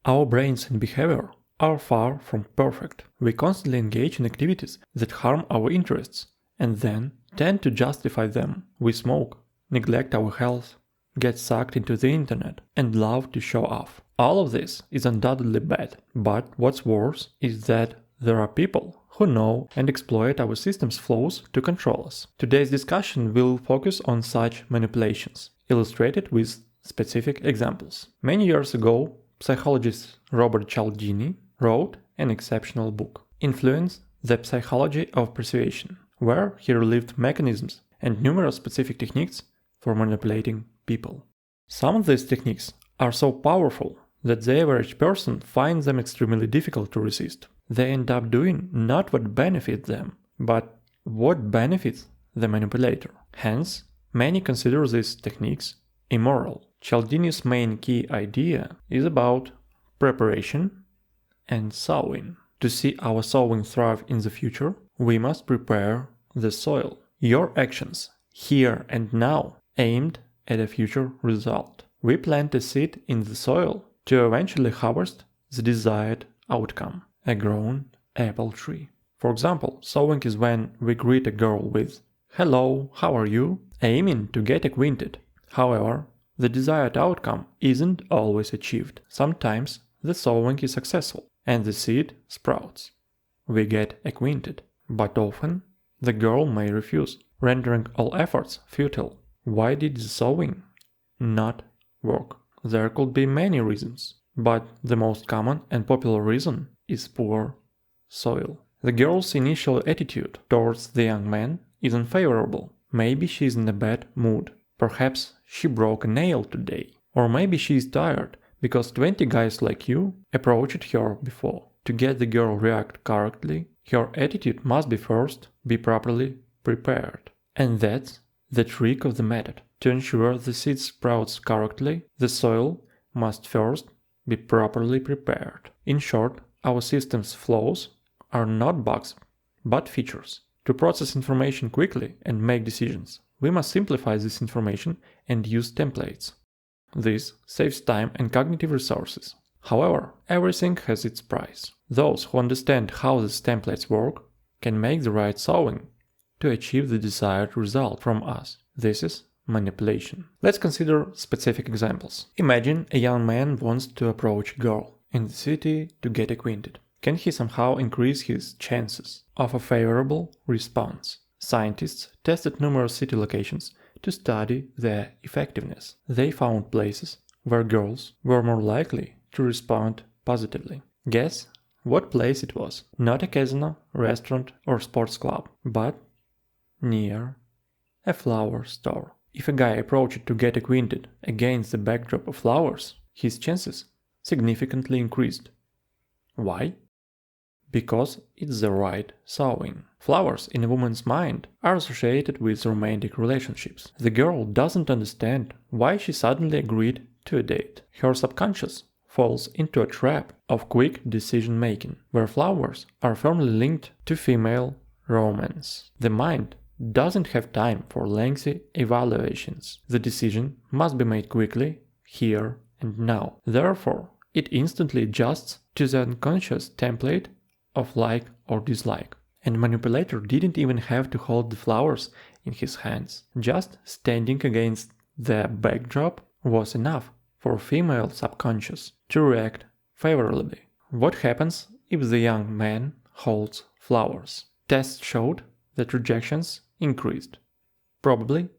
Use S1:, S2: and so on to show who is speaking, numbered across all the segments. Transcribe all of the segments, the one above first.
S1: Our brains and behavior are far from perfect. We constantly engage in activities that harm our interests and then tend to justify them. We smoke, neglect our health, get sucked into the internet, and love to show off. All of this is undoubtedly bad, but what's worse is that there are people who know and exploit our system's flaws to control us. Today's discussion will focus on such manipulations, illustrated with specific examples. Many years ago, psychologist Robert Cialdini wrote an exceptional book, Influence: The Psychology of Persuasion, where he relived mechanisms and numerous specific techniques for manipulating people. Some of these techniques are so powerful that the average person finds them extremely difficult to resist. They end up doing not what benefits them, but what benefits the manipulator. Hence, many consider these techniques immoral. Cialdini's main key idea is about preparation and sowing. To see our sowing thrive in the future, we must prepare the soil. Your actions, here and now, aimed at a future result. We plant a seed in the soil to eventually harvest the desired outcome, a grown apple tree. For example, sowing is when we greet a girl with "Hello, how are you?" aiming to get acquainted. However, the desired outcome isn't always achieved. Sometimes the sowing is successful and the seed sprouts. We get acquainted, but often the girl may refuse, rendering all efforts futile. Why did the sowing not work? There could be many reasons, but the most common and popular reason is poor soil. The girl's initial attitude towards the young man is unfavorable. Maybe she's in a bad mood. Perhaps she broke a nail today. Or maybe she's tired because 20 guys like you approached her before. To get the girl react correctly, her attitude must be properly prepared. And that's the trick of the method. To ensure the seed sprouts correctly, the soil must first be properly prepared. In short, our system's flaws are not bugs, but features. To process information quickly and make decisions, we must simplify this information and use templates. This saves time and cognitive resources. However, everything has its price. Those who understand how these templates work can make the right sowing to achieve the desired result from us. This is manipulation. Let's consider specific examples. Imagine a young man wants to approach a girl in the city to get acquainted. Can he somehow increase his chances of a favorable response? Scientists tested numerous city locations to study their effectiveness. They found places where girls were more likely to respond positively. Guess what place it was? Not a casino, restaurant, or sports club, but near a flower store. If a guy approached to get acquainted against the backdrop of flowers, his chances significantly increased. Why? Because it's the right sowing. Flowers in a woman's mind are associated with romantic relationships. The girl doesn't understand why she suddenly agreed to a date. Her subconscious falls into a trap of quick decision making, where flowers are firmly linked to female romance. The mind doesn't have time for lengthy evaluations. The decision must be made quickly, here and now. Therefore, it instantly adjusts to the unconscious template of like or dislike. And manipulator didn't even have to hold the flowers in his hands. Just standing against the backdrop was enough for female subconscious to react favorably. What happens if the young man holds flowers? Tests showed that rejections increased. Probably,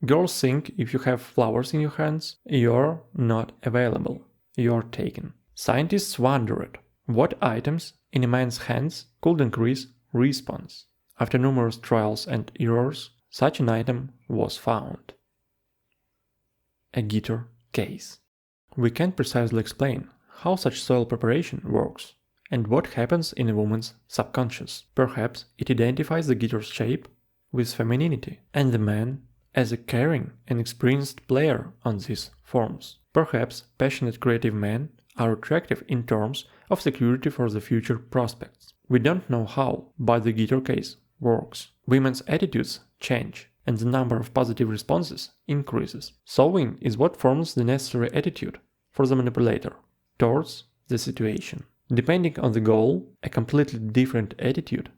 S1: girls think if you have flowers in your hands, you're not available, you're taken. Scientists wondered what items in a man's hands could increase response. After numerous trials and errors, such an item was found. A guitar case. We can't precisely explain how such soil preparation works and what happens in a woman's subconscious. Perhaps it identifies the guitar's shape with femininity and the man as a caring and experienced player on these forms. Perhaps passionate creative men are attractive in terms of security for the future prospects. We don't know how, but the guitar case works. Women's attitudes change, and the number of positive responses increases. Sowing is what forms the necessary attitude for the manipulator towards the situation. Depending on the goal, a completely different attitude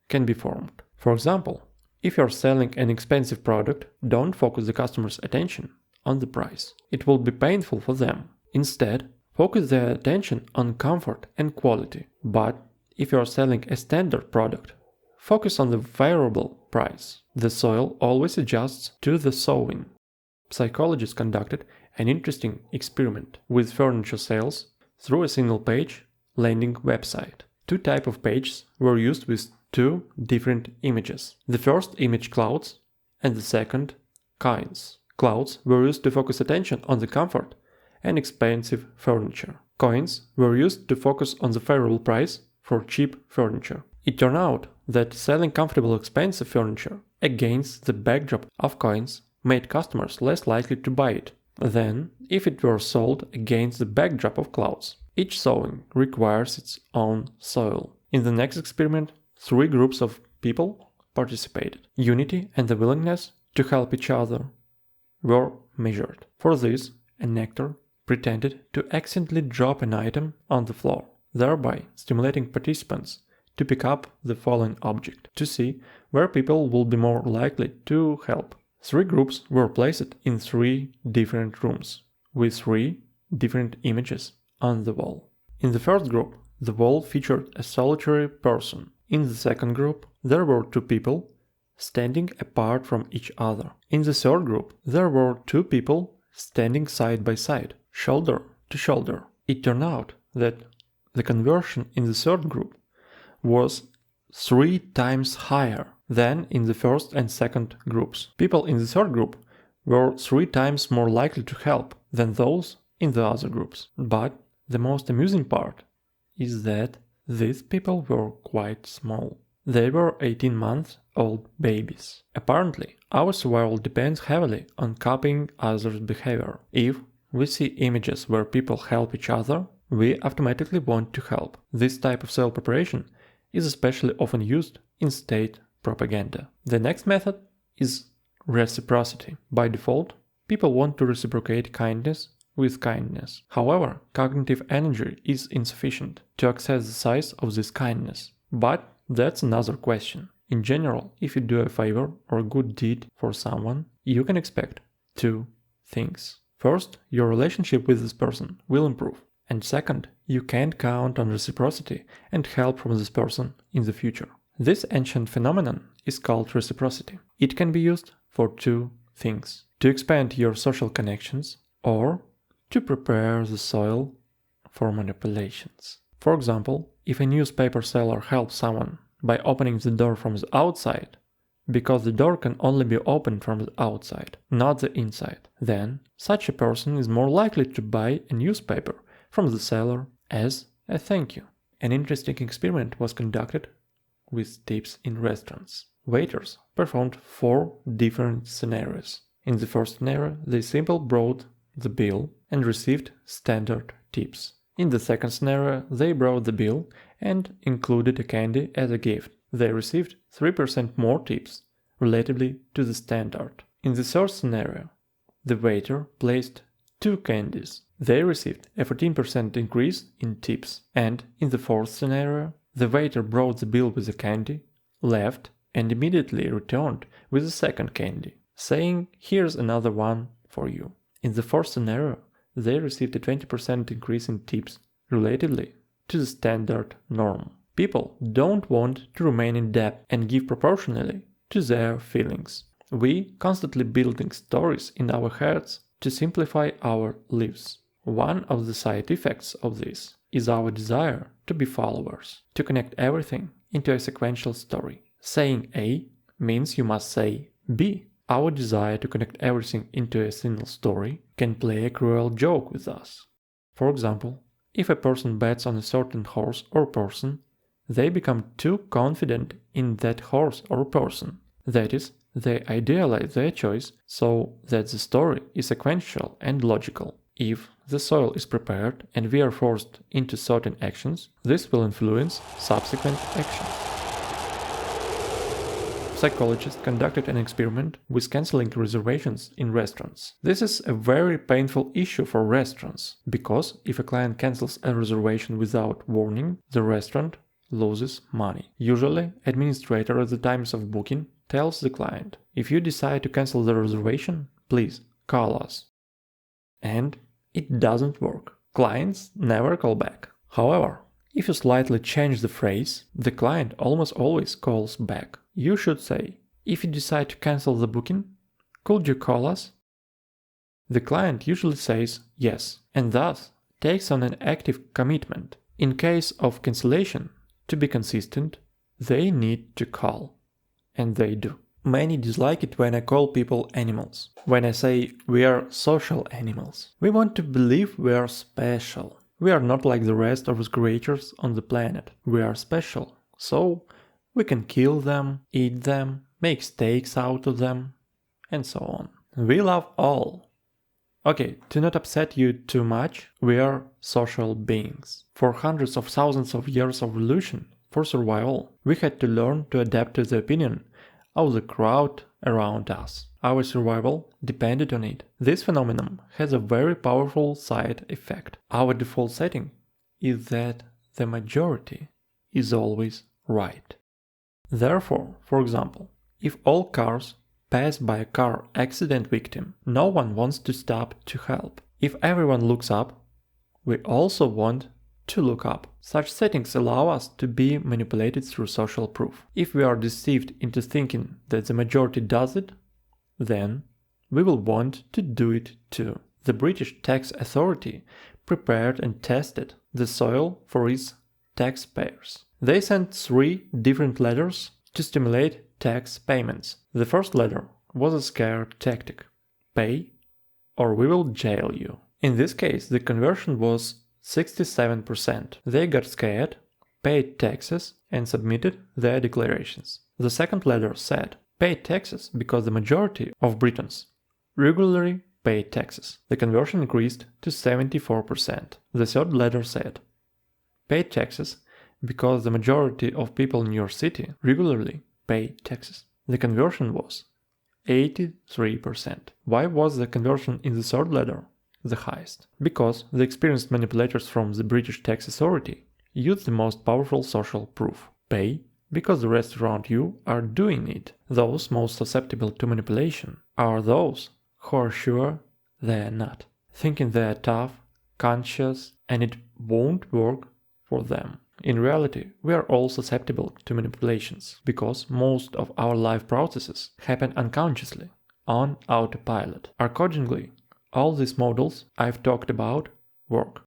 S1: can be formed. For example, if you're selling an expensive product, don't focus the customer's attention on the price. It will be painful for them. Instead, focus their attention on comfort and quality. But if you're selling a standard product, focus on the favorable price. The soil always adjusts to the sowing. Psychologists conducted an interesting experiment with furniture sales through a single-page landing website. Two types of pages were used with two different images. The first image clouds and the second coins. Clouds were used to focus attention on the comfort and expensive furniture. Coins were used to focus on the favorable price for cheap furniture. It turned out that selling comfortable expensive furniture against the backdrop of coins made customers less likely to buy it than if it were sold against the backdrop of clouds. Each sowing requires its own soil. In the next experiment, 3 groups of people participated. Unity and the willingness to help each other were measured. For this, an actor pretended to accidentally drop an item on the floor, thereby stimulating participants to pick up the fallen object to see where people will be more likely to help. 3 groups were placed in 3 different rooms with 3 different images on the wall. In the first group, the wall featured a solitary person. In the second group, there were 2 people standing apart from each other. In the third group, there were 2 people standing side by side, shoulder to shoulder. It turned out that the conversion in the third group was 3 times higher than in the first and second groups. People in the third group were 3 times more likely to help than those in the other groups. But the most amusing part is that these people were quite small. They were 18-month-old babies. Apparently, our survival depends heavily on copying others' behavior. If we see images where people help each other, we automatically want to help. This type of self-preparation is especially often used in state propaganda. The next method is reciprocity. By default, people want to reciprocate kindness with kindness. However, cognitive energy is insufficient to access the size of this kindness. But that's another question. In general, if you do a favor or a good deed for someone, you can expect 2 things. First, your relationship with this person will improve. And second, you can count on reciprocity and help from this person in the future. This ancient phenomenon is called reciprocity. It can be used for 2 things: to expand your social connections or to prepare the soil for manipulations. For example, if a newspaper seller helps someone by opening the door from the outside, because the door can only be opened from the outside, not the inside, then such a person is more likely to buy a newspaper from the seller as a thank you. An interesting experiment was conducted with tips in restaurants. Waiters performed 4 different scenarios. In the first scenario, they simply brought the bill and received standard tips. In the second scenario, they brought the bill and included a candy as a gift. They received 3% more tips relatively to the standard. In the third scenario, the waiter placed 2 candies. They received a 14% increase in tips. And in the fourth scenario, the waiter brought the bill with the candy, left, and immediately returned with the second candy, saying, "Here's another one for you." In the fourth scenario, they received a 20% increase in tips relatively to the standard norm. People don't want to remain in debt and give proportionally to their feelings. We constantly building stories in our heads to simplify our lives. One of the side effects of this is our desire to be followers, to connect everything into a sequential story. Saying A means you must say B. Our desire to connect everything into a single story can play a cruel joke with us. For example, if a person bets on a certain horse or person, they become too confident in that horse or person. That is, they idealize their choice so that the story is sequential and logical. If the soil is prepared and we are forced into certain actions, this will influence subsequent actions. psychologists conducted an experiment with canceling reservations in restaurants. This is a very painful issue for restaurants, because if a client cancels a reservation without warning, the restaurant loses money. Usually, administrator at the times of booking tells the client, if you decide to cancel the reservation, please call us. And it doesn't work. Clients never call back. However, if you slightly change the phrase, the client almost always calls back. You should say, if you decide to cancel the booking, could you call us? The client usually says yes, and thus takes on an active commitment. In case of cancellation, to be consistent, they need to call. And they do. Many dislike it when I call people animals. When I say we are social animals. We want to believe we are special. We are not like the rest of the creatures on the planet. We are special. So we can kill them, eat them, make steaks out of them, and so on. We love all. Okay, to not upset you too much, we are social beings. For hundreds of thousands of years of evolution, for survival, we had to learn to adapt to the opinion of the crowd around us. Our survival depended on it. This phenomenon has a very powerful side effect. Our default setting is that the majority is always right. Therefore, for example, if all cars pass by a car accident victim, no one wants to stop to help. If everyone looks up, we also want to look up. Such settings allow us to be manipulated through social proof. If we are deceived into thinking that the majority does it, then we will want to do it too. The British Tax Authority prepared and tested the soil for its taxpayers. They sent 3 different letters to stimulate tax payments. The first letter was a scare tactic. Pay or we will jail you. In this case, the conversion was 67%. They got scared, paid taxes, and submitted their declarations. The second letter said, pay taxes because the majority of Britons regularly pay taxes. The conversion increased to 74%. The third letter said, pay taxes because the majority of people in your city regularly pay taxes. The conversion was 83%. Why was the conversion in the third letter the highest? Because the experienced manipulators from the British Tax Authority use the most powerful social proof. Pay because the rest around you are doing it. Those most susceptible to manipulation are those who are sure they are not, thinking they are tough, conscious, and it won't work for them. In reality, we are all susceptible to manipulations because most of our life processes happen unconsciously, on autopilot. Accordingly, all these models I've talked about work.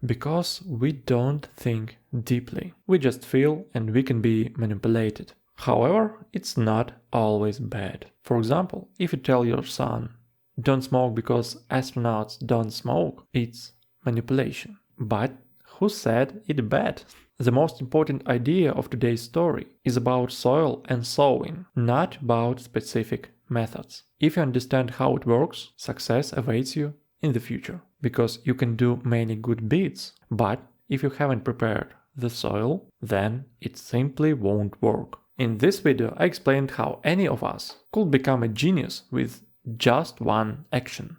S1: Because we don't think deeply. We just feel and we can be manipulated. However, it's not always bad. For example, if you tell your son, don't smoke because astronauts don't smoke, it's manipulation. But who said it's bad? The most important idea of today's story is about soil and sowing, not about specific methods. If you understand how it works, success awaits you in the future, because you can do many good deeds, but if you haven't prepared the soil, then it simply won't work. In this video, I explained how any of us could become a genius with just one action.